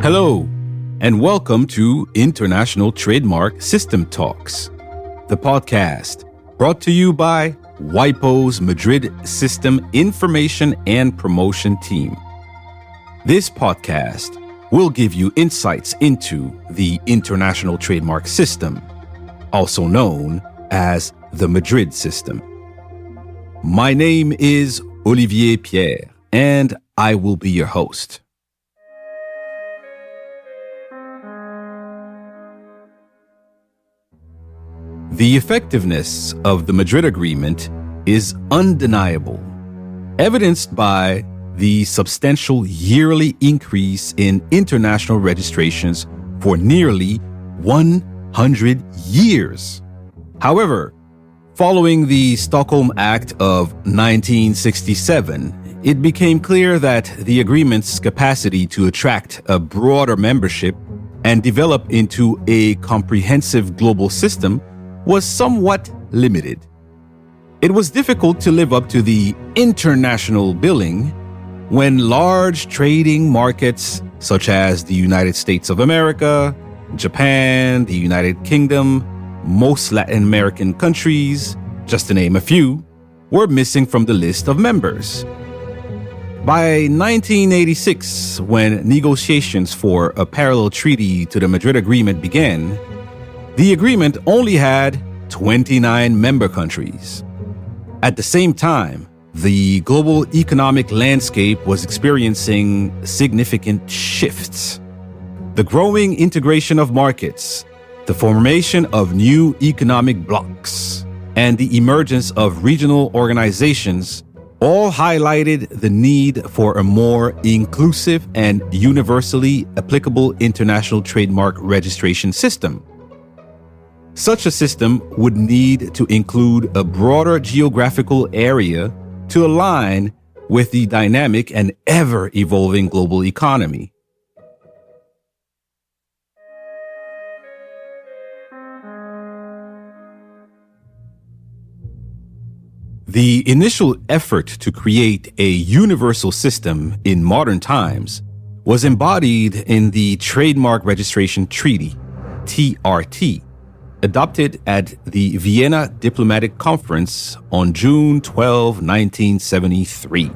Hello, and welcome to International Trademark System Talks, the podcast brought to you by WIPO's Madrid System Information and Promotion Team. This podcast will give you insights into the International Trademark System, also known as the Madrid System. My name is Olivier Pierre, and I will be your host. The effectiveness of the Madrid Agreement is undeniable, evidenced by the substantial yearly increase in international registrations for nearly 100 years. However, following the Stockholm Act of 1967, it became clear that the agreement's capacity to attract a broader membership and develop into a comprehensive global system was somewhat limited. It was difficult to live up to the international billing when large trading markets such as the United States of America, Japan, the United Kingdom, most Latin American countries, just to name a few, were missing from the list of members. By 1986, when negotiations for a parallel treaty to the Madrid Agreement began, the agreement only had 29 member countries. At the same time, the global economic landscape was experiencing significant shifts. The growing integration of markets, the formation of new economic blocs, and the emergence of regional organizations all highlighted the need for a more inclusive and universally applicable international trademark registration system. Such a system would need to include a broader geographical area to align with the dynamic and ever-evolving global economy. The initial effort to create a universal system in modern times was embodied in the Trademark Registration Treaty, TRT, adopted at the Vienna Diplomatic Conference on June 12, 1973.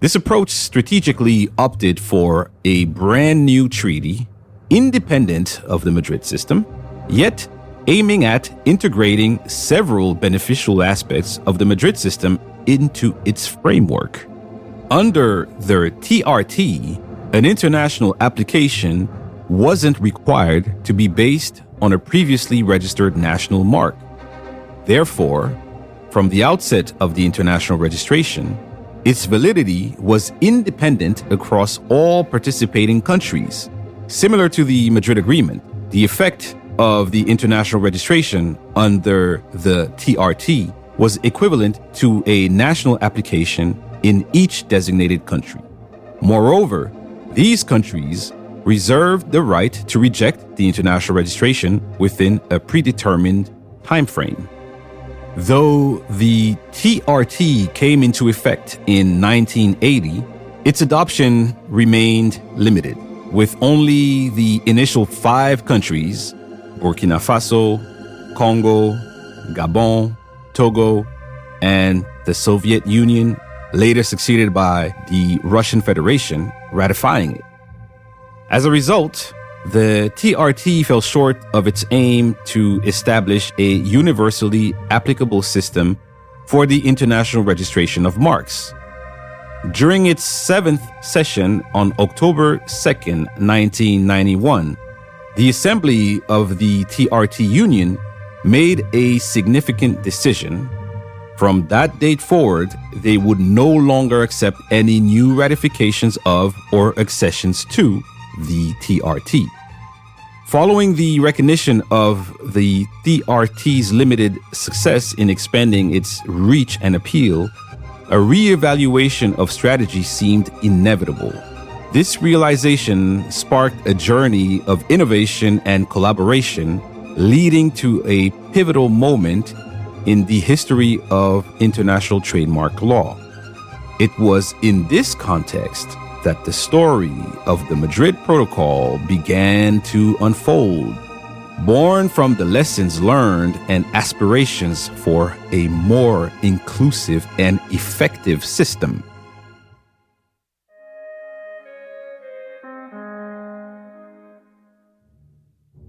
This approach strategically opted for a brand new treaty, independent of the Madrid system, yet aiming at integrating several beneficial aspects of the Madrid system into its framework. Under the TRT, an international application wasn't required to be based on a previously registered national mark. Therefore, from the outset of the international registration, its validity was independent across all participating countries. Similar to the Madrid Agreement, the effect of the international registration under the TRT was equivalent to a national application in each designated country. Moreover, these countries reserved the right to reject the international registration within a predetermined timeframe. Though the TRT came into effect in 1980, its adoption remained limited, with only the initial 5 countries, Burkina Faso, Congo, Gabon, Togo, and the Soviet Union, later succeeded by the Russian Federation, ratifying it. As a result, the TRT fell short of its aim to establish a universally applicable system for the international registration of marks. During its 7th session on October 2nd, 1991, the Assembly of the TRT Union made a significant decision. From that date forward, they would no longer accept any new ratifications of or accessions to the TRT. Following the recognition of the TRT's limited success in expanding its reach and appeal, a re-evaluation of strategy seemed inevitable. This realization sparked a journey of innovation and collaboration, leading to a pivotal moment in the history of international trademark law. It was in this context that the story of the Madrid Protocol began to unfold, born from the lessons learned and aspirations for a more inclusive and effective system.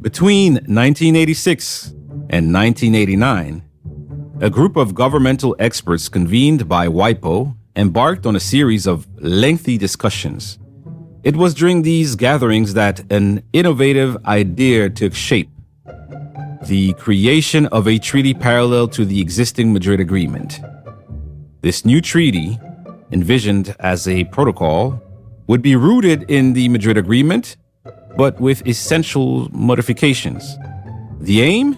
Between 1986 and 1989, a group of governmental experts convened by WIPO embarked on a series of lengthy discussions. It was during these gatherings that an innovative idea took shape: the creation of a treaty parallel to the existing Madrid Agreement. This new treaty, envisioned as a protocol, would be rooted in the Madrid Agreement, but with essential modifications. The aim?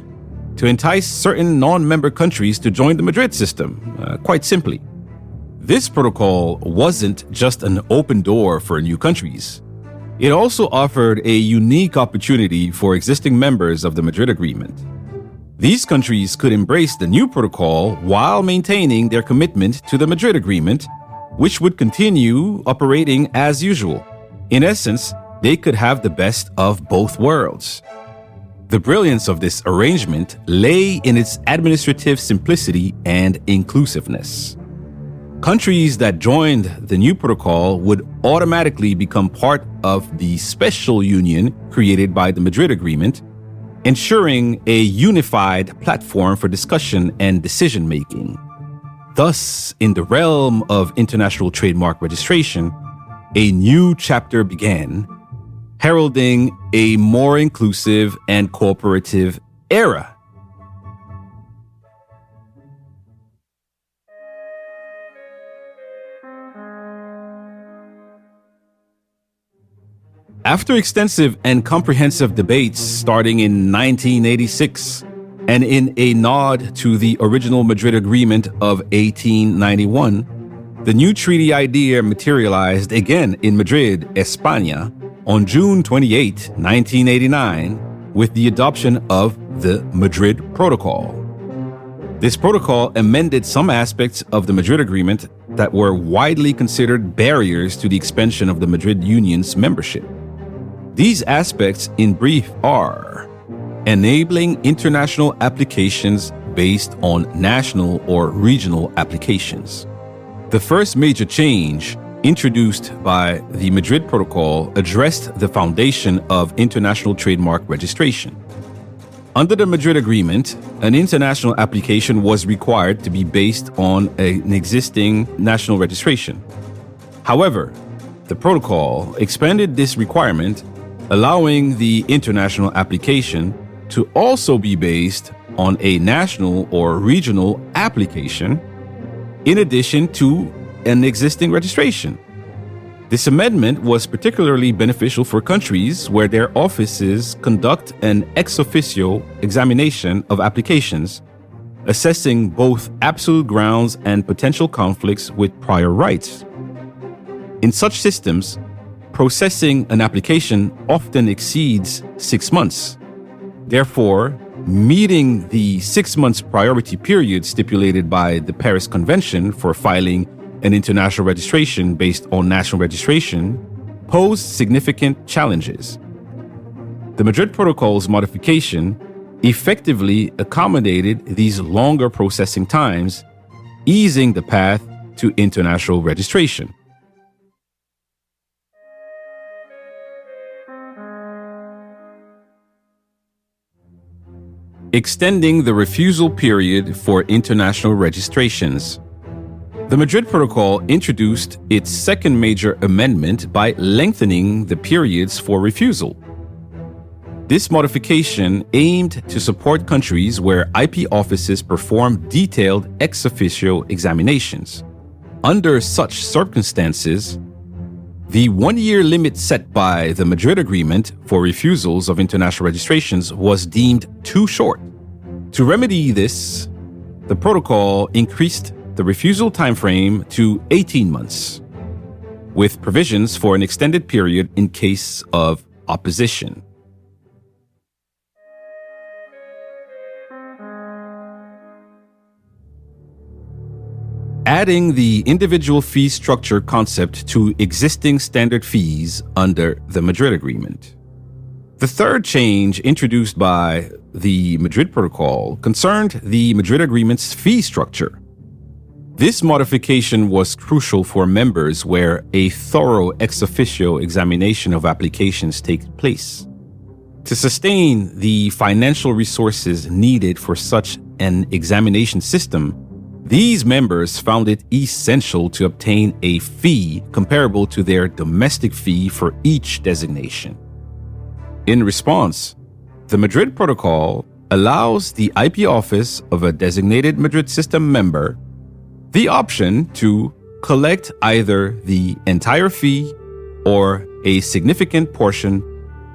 To entice certain non-member countries to join the Madrid System, quite simply. This protocol wasn't just an open door for new countries. It also offered a unique opportunity for existing members of the Madrid Agreement. These countries could embrace the new protocol while maintaining their commitment to the Madrid Agreement, which would continue operating as usual. In essence, they could have the best of both worlds. The brilliance of this arrangement lay in its administrative simplicity and inclusiveness. Countries that joined the new protocol would automatically become part of the special union created by the Madrid Agreement, ensuring a unified platform for discussion and decision-making. Thus, in the realm of international trademark registration, a new chapter began, heralding a more inclusive and cooperative era. After extensive and comprehensive debates starting in 1986, and in a nod to the original Madrid Agreement of 1891, the new treaty idea materialized again in Madrid, España, on June 28, 1989, with the adoption of the Madrid Protocol. This protocol amended some aspects of the Madrid Agreement that were widely considered barriers to the expansion of the Madrid Union's membership. These aspects, in brief, are enabling international applications based on national or regional applications. The first major change introduced by the Madrid Protocol addressed the foundation of international trademark registration. Under the Madrid Agreement, an international application was required to be based on an existing national registration. However, the protocol expanded this requirement, allowing the international application to also be based on a national or regional application in addition to an existing registration. This amendment was particularly beneficial for countries where their offices conduct an ex officio examination of applications, assessing both absolute grounds and potential conflicts with prior rights. In such systems, processing an application often exceeds 6 months. Therefore, meeting the 6 months priority period stipulated by the Paris Convention for filing an international registration based on national registration posed significant challenges. The Madrid Protocol's modification effectively accommodated these longer processing times, easing the path to international registration. Extending the refusal period for international registrations. The Madrid Protocol introduced its second major amendment by lengthening the periods for refusal. This modification aimed to support countries where IP offices perform detailed ex officio examinations. Under such circumstances, the one-year limit set by the Madrid Agreement for refusals of international registrations was deemed too short. To remedy this, the protocol increased the refusal timeframe to 18 months, with provisions for an extended period in case of opposition. adding the individual fee structure concept to existing standard fees under the Madrid Agreement. The third change introduced by the Madrid Protocol concerned the Madrid Agreement's fee structure. This modification was crucial for members where a thorough ex officio examination of applications takes place. To sustain the financial resources needed for such an examination system, these members found it essential to obtain a fee comparable to their domestic fee for each designation. In response, the Madrid Protocol allows the IP office of a designated Madrid System member the option to collect either the entire fee or a significant portion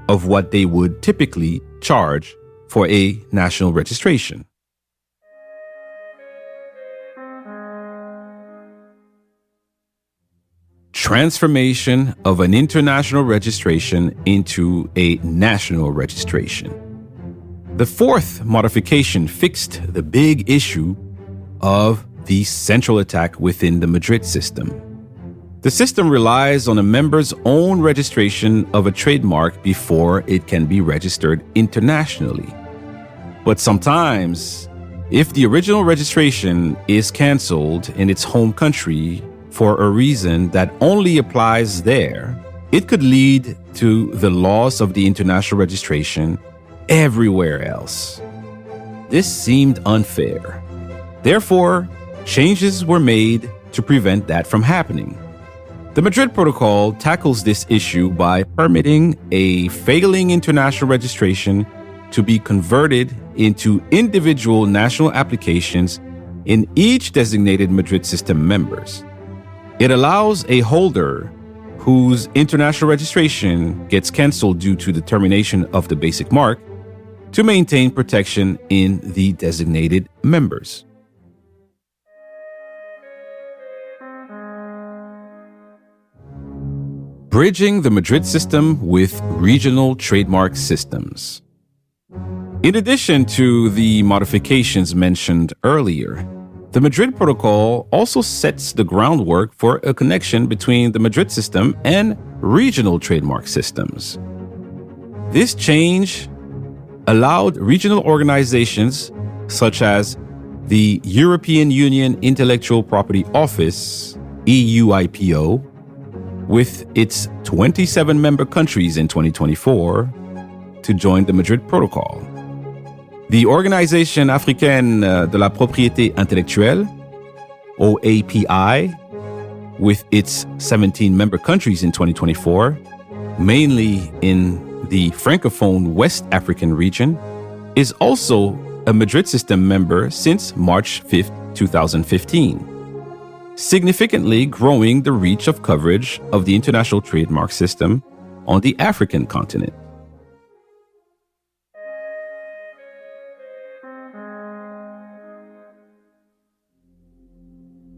of what they would typically charge for a national registration. Transformation of an international registration into a national registration. The fourth modification fixed the big issue of the central attack within the Madrid system. The system relies on a member's own registration of a trademark before it can be registered internationally. But sometimes, if the original registration is canceled in its home country for a reason that only applies there, it could lead to the loss of the international registration everywhere else. This seemed unfair. Therefore, changes were made to prevent that from happening. The Madrid Protocol tackles this issue by permitting a failing international registration to be converted into individual national applications in each designated Madrid System members. It allows a holder whose international registration gets canceled due to the termination of the basic mark to maintain protection in the designated members. Bridging the Madrid system with regional trademark systems. In addition to the modifications mentioned earlier, the Madrid Protocol also sets the groundwork for a connection between the Madrid system and regional trademark systems. This change allowed regional organizations such as the European Union Intellectual Property Office, EUIPO, with its 27 member countries in 2024, to join the Madrid Protocol. The Organisation Africaine de la Propriété Intellectuelle, OAPI, with its 17 member countries in 2024, mainly in the Francophone West African region, is also a Madrid System member since March 5, 2015. Significantly growing the reach of coverage of the international trademark system on the African continent.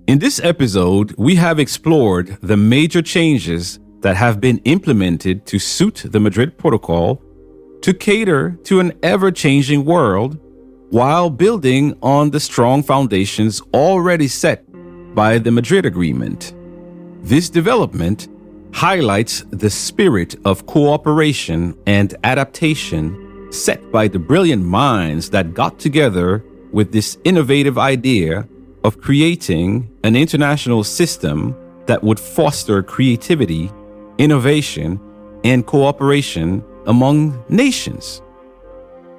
In this episode, we have explored the major changes that have been implemented to suit the Madrid Protocol to cater to an ever-changing world while building on the strong foundations already set by the Madrid Agreement. This development highlights the spirit of cooperation and adaptation set by the brilliant minds that got together with this innovative idea of creating an international system that would foster creativity, innovation, and cooperation among nations.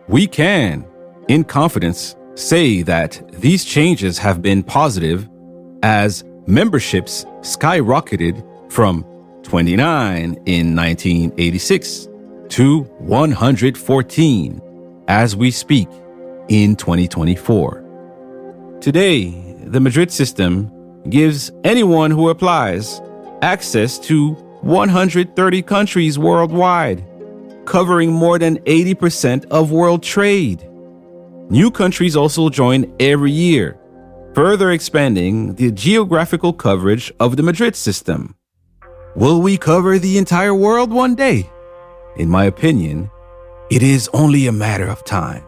We can, in confidence, say that these changes have been positive as memberships skyrocketed from 29 in 1986 to 114 as we speak in 2024. Today, the Madrid system gives anyone who applies access to 130 countries worldwide, covering more than 80% of world trade. New countries also join every year, further expanding the geographical coverage of the Madrid system. Will we cover the entire world one day? In my opinion, it is only a matter of time.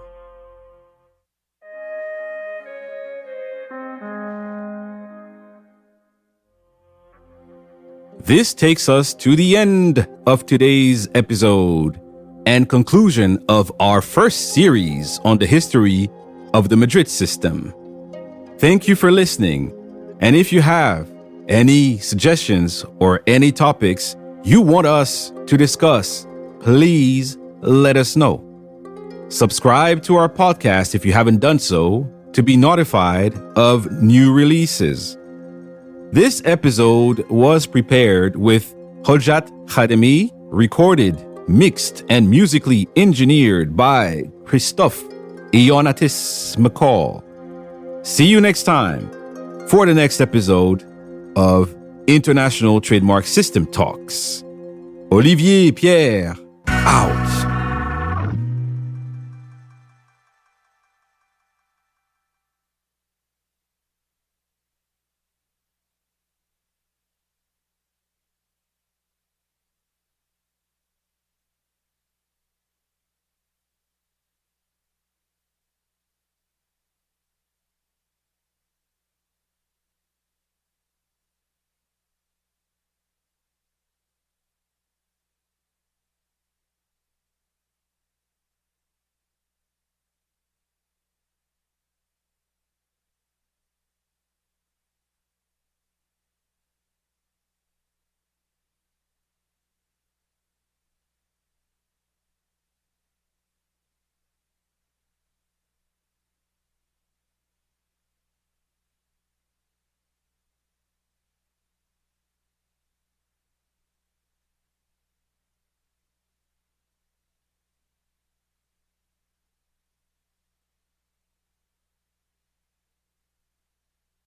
This takes us to the end of today's episode and conclusion of our first series on the history of the Madrid System. Thank you for listening. And if you have any suggestions or any topics you want us to discuss, please let us know. Subscribe to our podcast if you haven't done so to be notified of new releases. This episode was prepared with Hojat Khademi, recorded, mixed, and musically engineered by Christophe Ionatis McCall. See you next time for the next episode of International Trademark System Talks. Olivier Pierre, out.